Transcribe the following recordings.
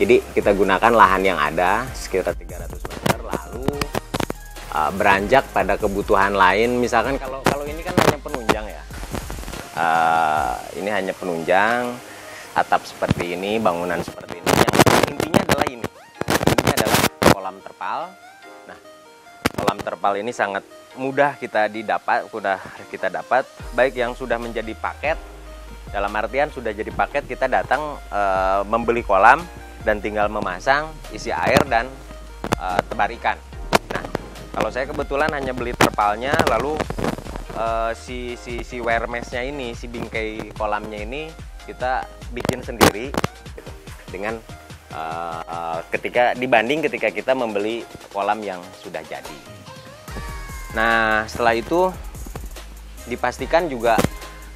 Jadi kita gunakan lahan yang ada sekitar 300 meter, lalu beranjak pada kebutuhan lain. Misalkan kalau ini kan hanya penunjang ya, ini hanya penunjang, atap seperti ini, bangunan seperti ini. Yang intinya adalah ini, intinya adalah kolam terpal. Nah, kolam terpal ini sangat mudah kita dapat, baik yang sudah menjadi paket. Dalam artian sudah jadi paket, kita datang membeli kolam dan tinggal memasang, isi air dan tebar ikan. Nah, kalau saya kebetulan hanya beli terpalnya, lalu si wire mesh-nya ini, si bingkai kolamnya ini kita bikin sendiri gitu, dengan ketika kita membeli kolam yang sudah jadi. Nah, setelah itu dipastikan juga,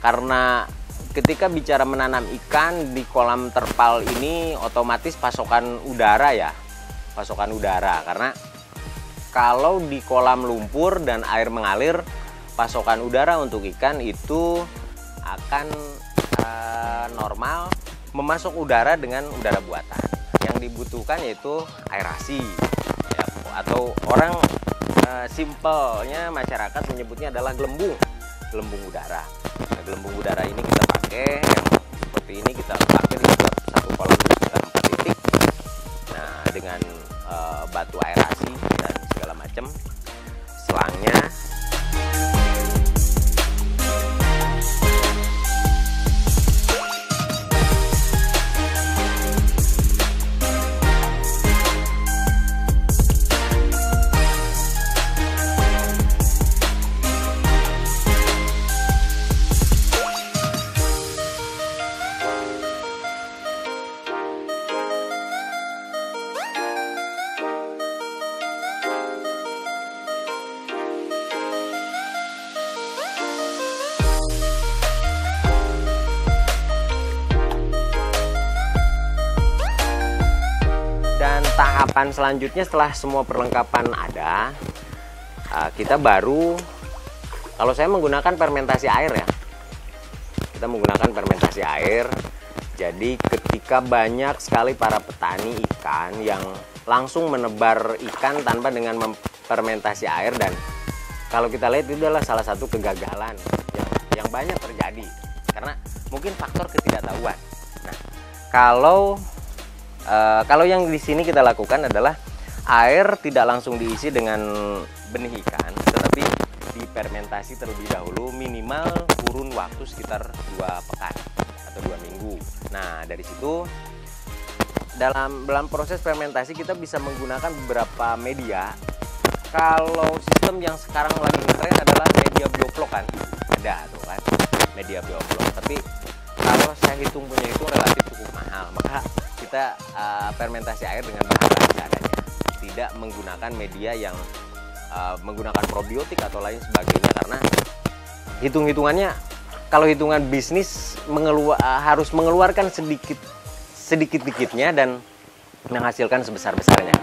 karena ketika bicara menanam ikan di kolam terpal ini otomatis pasokan udara, karena kalau di kolam lumpur dan air mengalir, pasokan udara untuk ikan itu akan normal memasok udara dengan udara buatan. Yang dibutuhkan yaitu aerasi ya, atau orang simpelnya masyarakat menyebutnya adalah gelembung udara. Nah, gelembung udara ini kita pakai yang seperti ini, kita pakai di satu kolam sekitar 4 titik. Nah, dengan batu aerasi dan segala macam, selangnya. Tahapan selanjutnya setelah semua perlengkapan ada, kita baru, kalau saya menggunakan fermentasi air ya, kita menggunakan fermentasi air. Jadi ketika banyak sekali para petani ikan yang langsung menebar ikan tanpa dengan memfermentasi air, dan kalau kita lihat itu adalah salah satu kegagalan yang banyak terjadi karena mungkin faktor ketidaktahuan. Nah, kalau yang di sini kita lakukan adalah air tidak langsung diisi dengan benih ikan, tetapi difermentasi terlebih dahulu, minimal kurun waktu sekitar 2 pekan atau 2 minggu. Nah, dari situ dalam proses fermentasi kita bisa menggunakan beberapa media. Kalau sistem yang sekarang lagi ngetren adalah media bioflok kan, ada tuh kan media bioflok. Tapi kalau saya hitung punya itu relatif cukup mahal, maka kita fermentasi air dengan bahan seadanya, tidak menggunakan media yang menggunakan probiotik atau lain sebagainya, karena hitungannya kalau hitungan bisnis harus mengeluarkan sedikit-sedikitnya dan menghasilkan sebesar-besarnya.